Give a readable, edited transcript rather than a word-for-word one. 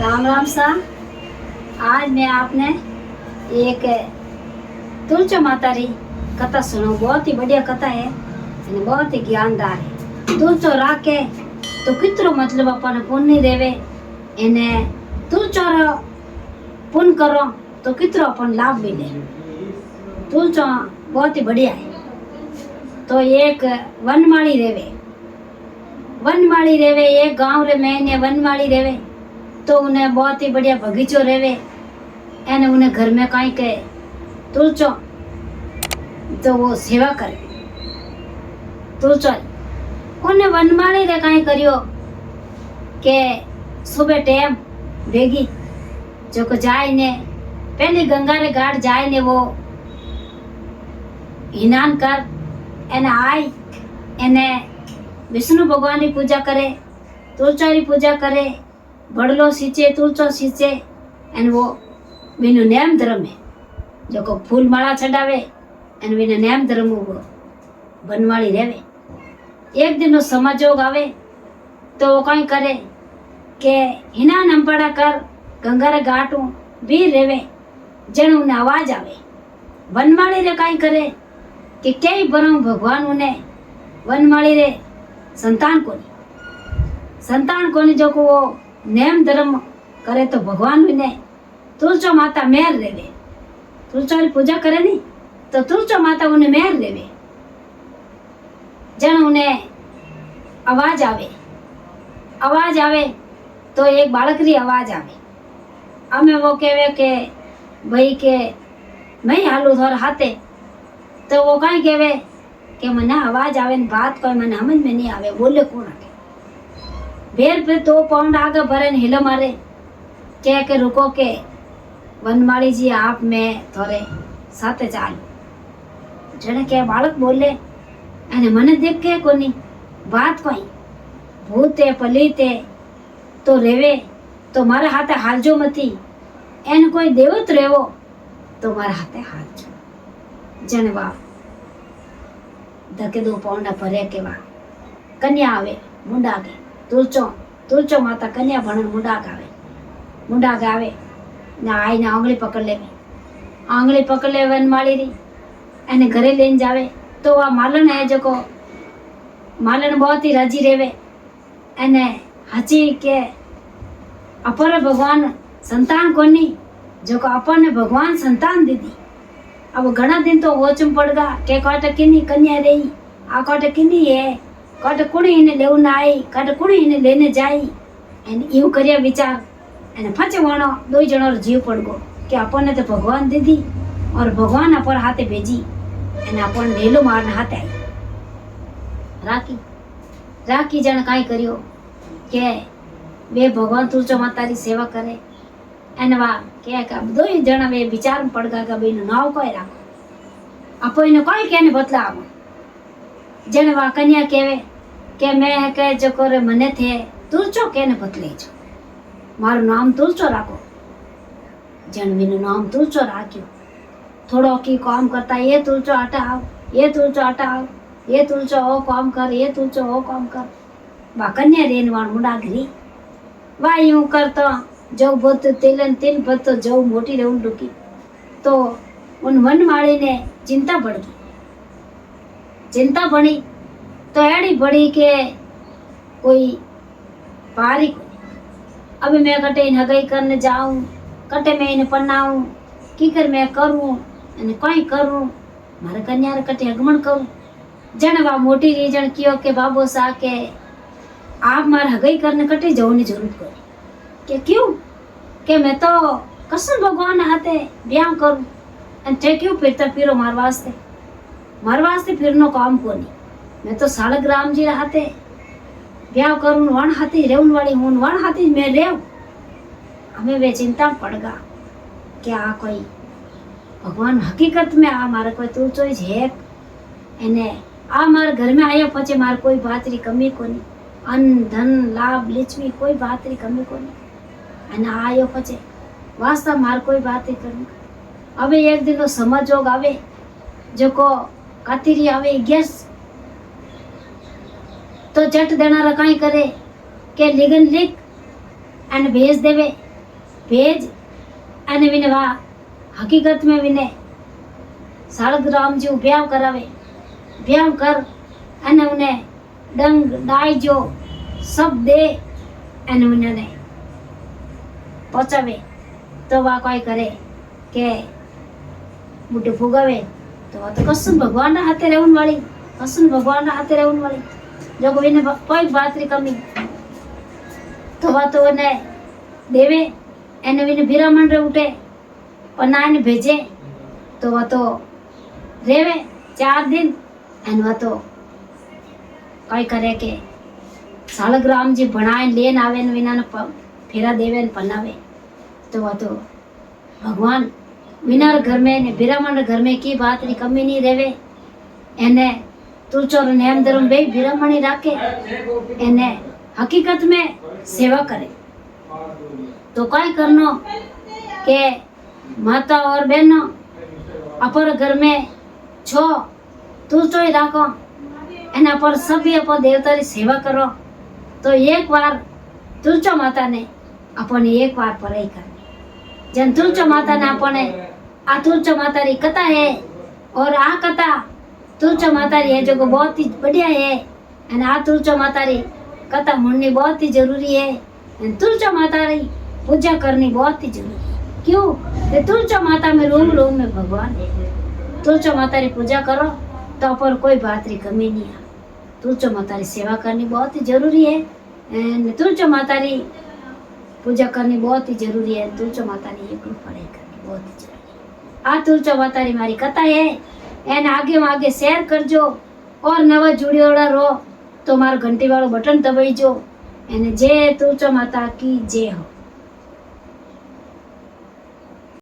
राम राम सा। आज मैं आपने एक तुलसी माता री कथा सुनाऊं। बहुत ही बढ़िया कथा है, बहुत ही ज्ञानदार है। तुलसो राखे तो कितरो मतलब अपन पुण्य देवे, एने तुलसो पुण्य करो तो कितरो अपन लाभ मिले। तुलसो बहुत ही बढ़िया है। तो एक वनमाली रेवे एक गांव रे में वनमाली रेवे, तो उन्हें बहुत ही बढ़िया बगीचो रेवे। एने उन्हें घर में कहीं के तुलसो तो वो सेवा करे। तुलसो उन्हें वनमाली रे कहीं करियो के सुबह टाइम भेगी जो को जाए ने पहले गंगा रे घाट जाए ने वो स्नान कर एने आई एने विष्णु भगवान की पूजा करे, तुलसा की पूजा करे, बड़लो सींचे तुलसो सींचे। एन वो बिनु नेम धर्म है जो को फूल माला चढ़ावे एन बिनु नेम धर्म वो बनवाड़ी रेवे। एक दिन समाजोग आवे तो वो कहीं करे के हिना नंपड़ा कर गंगा रे घाटू भी रेवे। जन उन्हें आवाज आवे वनमाली रे कहीं करे कि कई बरम भगवान उन्हें वनमाली रे संतान कोनी जो को वो नेम धर्म करे तो भगवान ने तुलसो माता मेहर रेवे। तुलसो की पूजा करे नी तो तुलसो माता उन्हें मेहर रेवे। जन उन्हें आवाज आवे तो एक बालक री आवाज आवे। हमें वो कहे के भाई के मैं हालू थोर हाथे, तो वो कहीं कहे के मने आवाज आवे न बात कोई मने समझ में नहीं आवे, बोले कौन आके बेर पे 2 पाउंड आगे भरे हिलो मारे कह के रुको के वनमाली जी आप में थोड़े साथे चालू। जने के बालक बोले अने मने देख के कोनी बात कोई भूते पलीते तो रेवे तो मारे हाथे हालजो मती, एन कोई देवत रेवो तो मारे हाथे हालजो। जने बाप धके 2 पाउंड भरे के बा कन्या आवे मुंडा के तुलसो माता कन्या भणन मुंडा गावे ना आई ना आंगली पकड़ ले वनमाली री एने घरे लेन जावे। तो आ मालन है जो को मालन बहुत ही राजी रेवे एने हची के अपर भगवान संतान कोनी जो को अपन ने भगवान संतान दीदी। अब घना दिन तो वोचम पड़गा के काटे किनी कन्या रही आ काटे किनी है काटे कुणी इने लेवन आई काटे कुणी इने लेने जाई एन यू करिया विचार एने फचे वाणो 2 जणो जीव पड़गो कि अपन तो भगवान दीदी और भगवान अपन हाथे भेजी एने अपन ढेलो मारने हाथे आई। राखी जन काई करियो के वे भगवान तुलसो माता री सेवा करे एने वा के 2 जणा वे विचार में पड़गा के बेनु नाव कोई राखो आपो इने कोई केने बदला आवो। जन वा कन्या केवे के मैं के जो करे मने थे तुलसो केने बदले जो मारो नाम तुलसो राखो। जन बिनु नाम तुलसो राख्यो। थोड़ो की काम करता ये तुलसो आटा आओ ये तुलसो आटा आओ ये तुलसो ओ काम कर ये तुलसो ओ काम कर। वा कन्या रेन वाण मुंडा घरी वा यूं करता जो बत तिलन तिल बत जो मोटी रेउन डुकी। तो उन वनमाली ने चिंता बनी तो एड़ी बड़ी के कोई पारी को अभी मैं कटे इन हगाई करने जाऊं कटे मैं इन्हें पन्नाऊं की कर मैं करूं इन्हें कोई करूं मारे कन्या रे कटे हगमन करूं। जन वा मोटी रीजन कियो के बाबो सा के आप मारे हगाई करने कटे जाने जरूरत कर के क्यों के मैं तो कसम भगवान हाथे ब्याह करूं अन थे क्यों फिरता फिरो मार वास्ते फिरनो काम कोनी। मैं तो सालग्राम जी हाथे ब्याह करूं वन हाथी रेवन वाली हूं वन हाथी मैं रेव। हमें वे चिंता पड़गा कि आ कोई भगवान हकीकत में आ मारे कोई तुलसो है एने आ मारे घर में आयो पचे मारे कोई बात री कमी कोनी अन्न धन लाभ लिचवी कोई बात री कमी कोनी अने आयो पचे वास्ता मार कोई बात ही करनी। अबे एक दिन तो समझोग आवे जो को कातिरी आवे गैस तो जट देना रकाई करे के लिगन लिख एन भेज देवे भेज अने विने वा हकीकत में विने सालग्राम जी ब्याह करावे, ब्याह कर अने उन्हें डंग डाई जो सब दे अने उन्हें पहुंचावे। तो वह कोई करे के बुढ़े फुगावे तो वह तो कसम भगवान ना हाथे रहने वाली, कसम भगवान ना हाथे रहने वाली जो कोई ने कोई बात री कमी तो वह तो उन्हें देवे एने विने बिरामण रे उठे पन्ना ने भेजे तो वह तो रेवे 4 दिन एन वह तो कई करे के सालग्राम जी बनाए लेन आवे ने विना ने फेरा देवे ने पन्नावे तो वह तो भगवान विना घर में ने बिरामण घर में की बात री कमी नहीं रेवे। एने तुलचो रे नेम धर्म बे बिरामणी राखे एने हकीकत में सेवा करे तो कई करनो के माता और बहनों अपर घर में छो तुलचो ही राखो एना पर सभी अपन देवता री सेवा करो तो एक बार तुलचो माता ने अपनी एक बार पढ़ाई करनी जन तुलचो माता ने अपने आ तुलचो माता री कथा है और आ कथा तुलचो माता री है जो बहुत ही बढ़िया है एंड आ तुलचो माता री कथा मुड़नी बहुत ही जरूरी है एंड तुलचो माता री पूजा करनी बहुत ही जरूरी है। क्यों कि तुलचो माता में रूम रूम में भगवान है। तुलचो माता री पूजा करो तो पर कोई बात री कमी नहीं है। तुलचो माता री सेवा करनी बहुत ही जरूरी है एंड तुलचो माता री पूजा करनी बहुत ही जरूरी है। तुलचो माता री एक पढ़ाई करनी बहुत ही जरूरी है। आ तुलचो माता री मारी कथा है एन आगे शेयर करजो और नवा जुड़ियोड़ा रो तो मारो घंटी वालों बटन दबाईजो एने जय तुलचो माता की जय हो।